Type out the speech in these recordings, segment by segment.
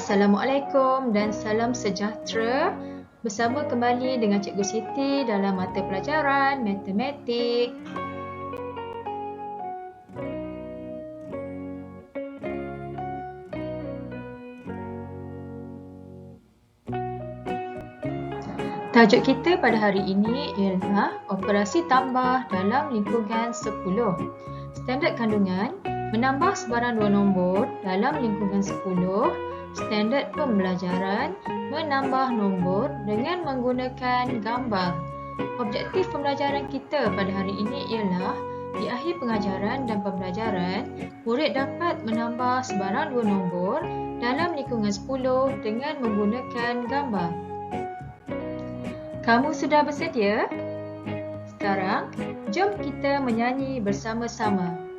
Assalamualaikum dan salam sejahtera. Bersama kembali dengan Cikgu Siti dalam mata pelajaran Matematik. Tajuk kita pada hari ini ialah operasi tambah dalam lingkungan 10. Standard kandungan, menambah sebarang dua nombor dalam lingkungan 10. Standard pembelajaran, menambah nombor dengan menggunakan gambar. Objektif pembelajaran kita pada hari ini ialah di akhir pengajaran dan pembelajaran, murid dapat menambah sebarang dua nombor dalam lingkungan 10 dengan menggunakan gambar. Kamu sudah bersedia? Sekarang, jom kita menyanyi bersama-sama.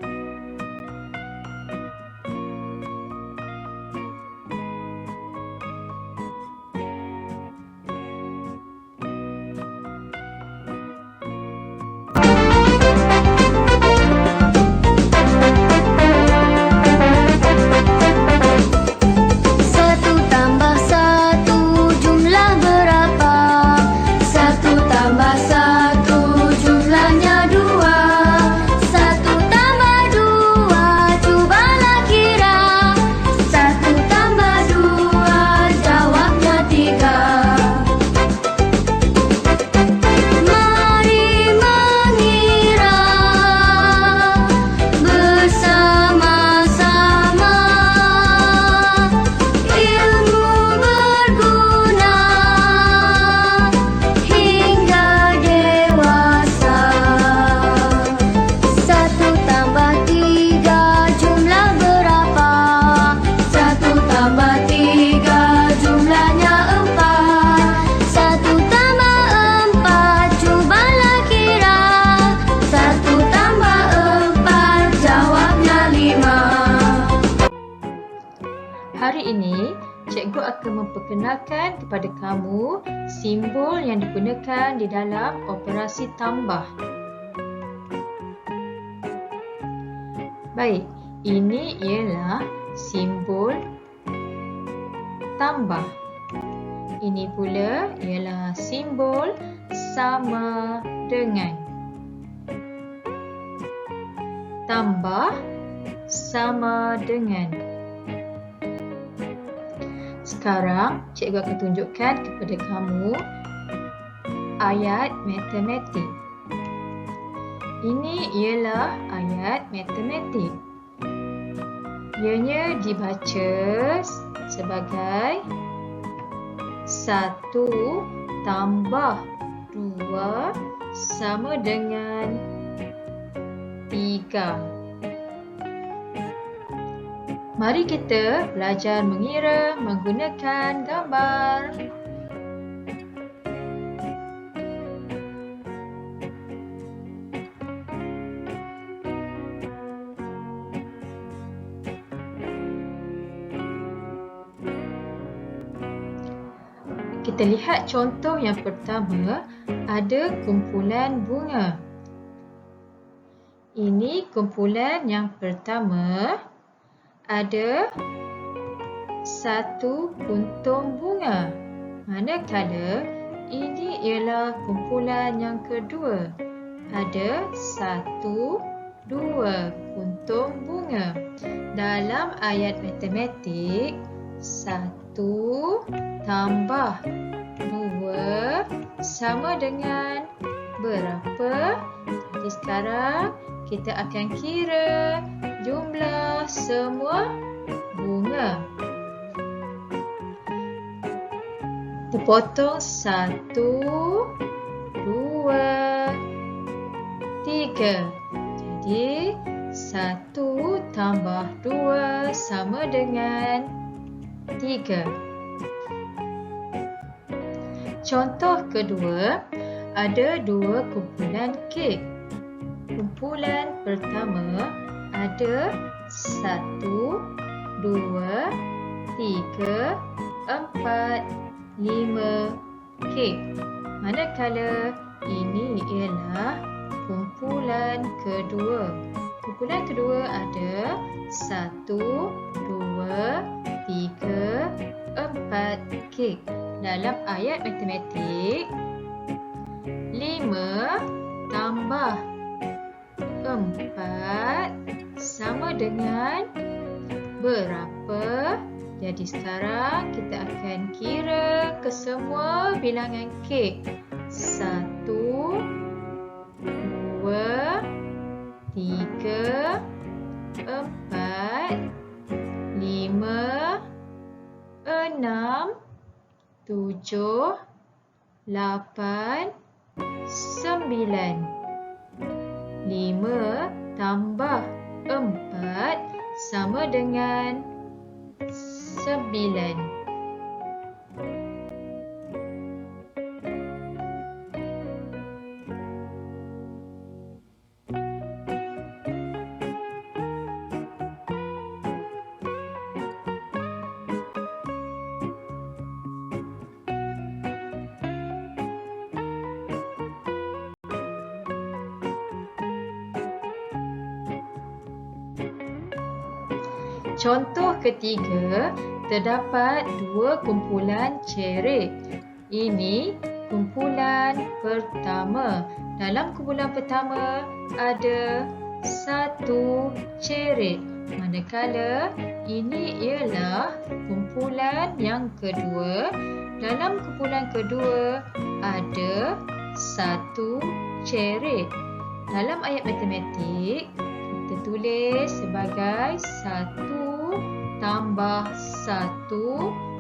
Hari ini, cikgu akan memperkenalkan kepada kamu simbol yang digunakan di dalam operasi tambah. Baik, ini ialah simbol tambah. Ini pula ialah simbol sama dengan. Tambah sama dengan. Sekarang, cikgu akan tunjukkan kepada kamu ayat matematik. Ini ialah ayat matematik. Ianya dibaca sebagai 1 tambah 2 sama dengan 3. Mari kita belajar mengira menggunakan gambar. Kita lihat contoh yang pertama, ada kumpulan bunga. Ini kumpulan yang pertama. Ada 1 kuntung bunga. Manakala ini ialah kumpulan yang kedua. Ada 1, 2 kuntung bunga. Dalam ayat matematik, 1 tambah 2 sama dengan berapa? Jadi sekarang kita akan kira jumlah semua bunga. Terpotong 1, 2, 3. Jadi 1 tambah 2 sama dengan 3. Contoh kedua, ada 2 kumpulan kek. Kumpulan pertama ada 1, 2, 3, 4, 5 kek. Manakala ini ialah kumpulan kedua. Kumpulan kedua ada 1, 2, 3, 4 kek. Dalam ayat matematik, 5 tambah 4 sama dengan berapa? Jadi sekarang kita akan kira kesemua bilangan kek. 1, 2, 3, 4, 5, 6, 7, 8, 9. 5 tambah 4 sama dengan 9. Contoh ketiga, terdapat dua kumpulan cerik. Ini kumpulan pertama. Dalam kumpulan pertama ada 1 cerik. Manakala ini ialah kumpulan yang kedua. Dalam kumpulan kedua ada 1 cerik. Dalam ayat matematik, kita tulis sebagai 1 tambah 1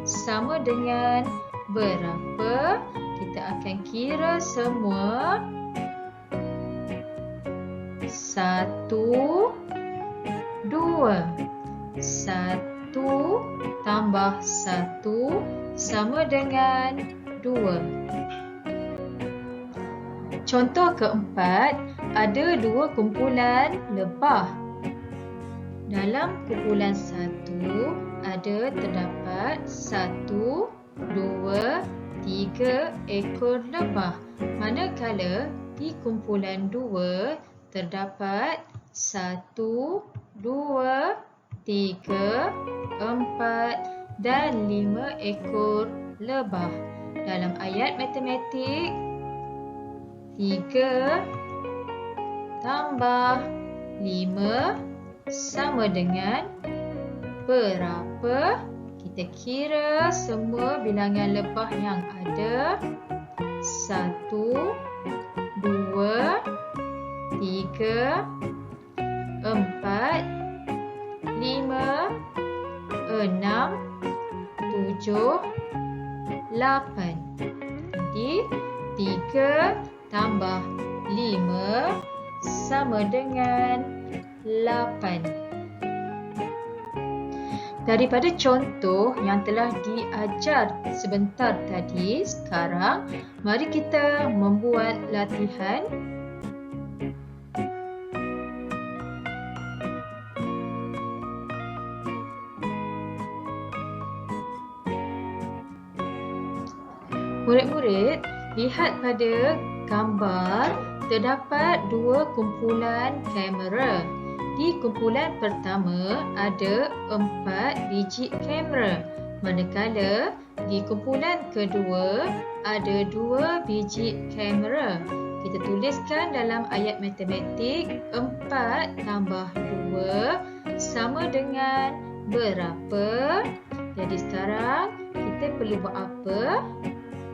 sama dengan berapa? Kita akan kira semua. 1, 2. 1 tambah 1 sama dengan 2. Contoh keempat, ada dua kumpulan lebah. Dalam kumpulan 1 terdapat 1, 2, 3 ekor lebah. Manakala di kumpulan 2 terdapat 1, 2, 3, 4 dan 5 ekor lebah. Dalam ayat matematik, 3 tambah 5 sama dengan berapa? Kita kira semua bilangan lebah yang ada. 1, 2, 3, 4, 5, 6, 7, 8. Jadi 3 tambah 5 sama dengan 8. Daripada contoh yang telah diajar sebentar tadi, sekarang mari kita membuat latihan. Murid-murid, lihat pada gambar terdapat dua kumpulan kamera. Di kumpulan pertama ada 4 biji kamera. Manakala di kumpulan kedua ada 2 biji kamera. Kita tuliskan dalam ayat matematik 4 tambah 2 sama dengan berapa? Jadi sekarang kita perlu buat apa?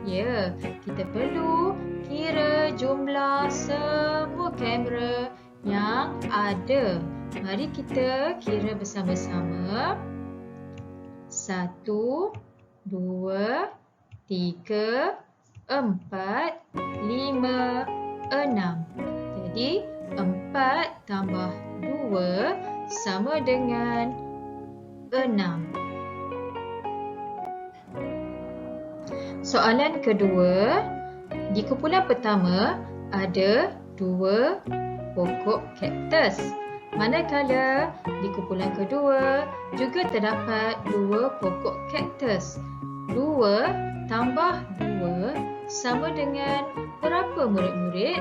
Ya, kita perlu kira jumlah semua kamera yang ada. Mari kita kira bersama-sama. 1, 2, 3, 4, 5, 6. Jadi 4 tambah 2 sama dengan 6. Soalan kedua, di kumpulan pertama ada 2 pokok kaktus. Manakala di kumpulan kedua juga terdapat 2 pokok kaktus. 2 tambah 2 sama dengan berapa, murid-murid?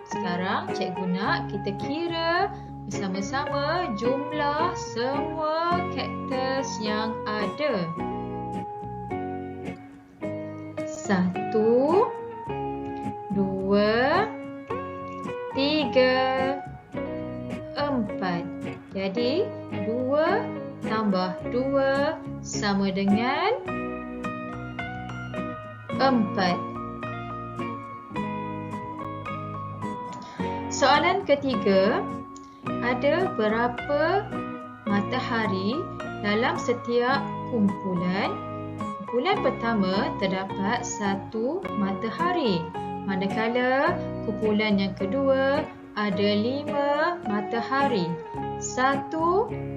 Sekarang cikgu nak kita kira bersama-sama jumlah semua kaktus yang ada. 1, 2, 3, 4. Jadi 2 tambah 2 sama dengan 4. Soalan ketiga, ada berapa matahari dalam setiap kumpulan? Kumpulan pertama terdapat 1 matahari, manakala kumpulan yang kedua ada 5 matahari. 1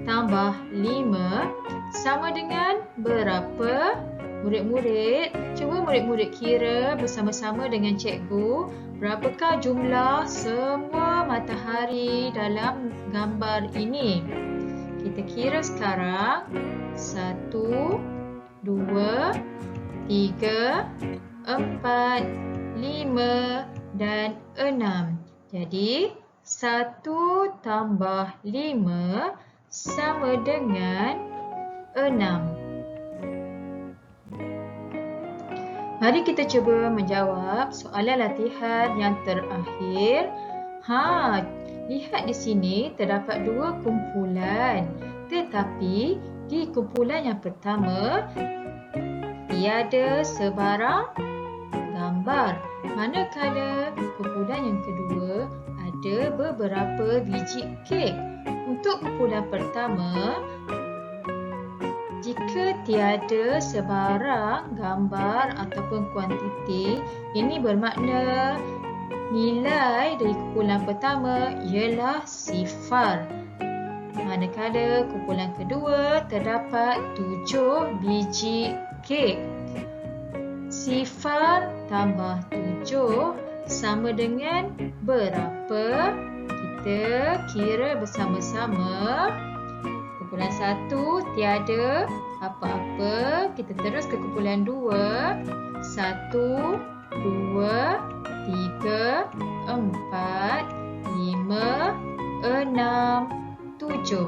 tambah 5 sama dengan berapa? Murid-murid, cuba murid-murid kira bersama-sama dengan cikgu berapakah jumlah semua matahari dalam gambar ini. Kita kira sekarang 1, 2, 3, 4, 5 dan 6. Jadi 1 tambah 5 sama dengan 6. Mari kita cuba menjawab soalan latihan yang terakhir. Lihat di sini terdapat 2 kumpulan. Tetapi di kumpulan yang pertama tiada sebarang gambar. Manakala kumpulan yang kedua ada beberapa biji kek. Untuk kumpulan pertama, jika tiada sebarang gambar ataupun kuantiti, ini bermakna nilai dari kumpulan pertama ialah 0. Manakala kumpulan kedua terdapat 7 biji kek. 0 tambah 7 sama dengan berapa? Kita kira bersama-sama. Kumpulan 1 tiada apa-apa. Kita terus ke kumpulan 2. 1, 2, 3, 4, 5, 6, 7.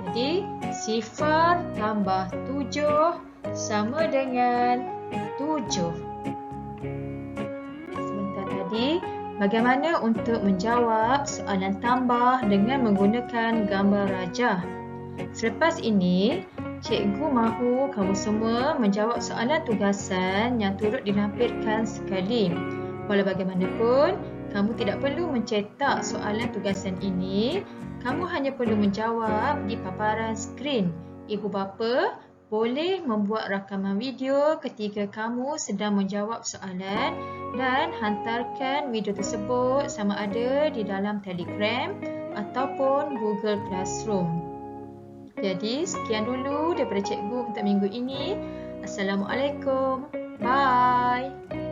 Jadi 0 tambah 7 sama dengan 7. Sebentar tadi, bagaimana untuk menjawab soalan tambah dengan menggunakan gambar rajah? Selepas ini, cikgu mahu kamu semua menjawab soalan tugasan yang turut dilampirkan sekali. Walau bagaimanapun, kamu tidak perlu mencetak soalan tugasan ini. Kamu hanya perlu menjawab di paparan skrin. Ibu bapa boleh membuat rakaman video ketika kamu sedang menjawab soalan dan hantarkan video tersebut sama ada di dalam Telegram ataupun Google Classroom. Jadi, sekian dulu daripada cikgu untuk minggu ini. Assalamualaikum. Bye.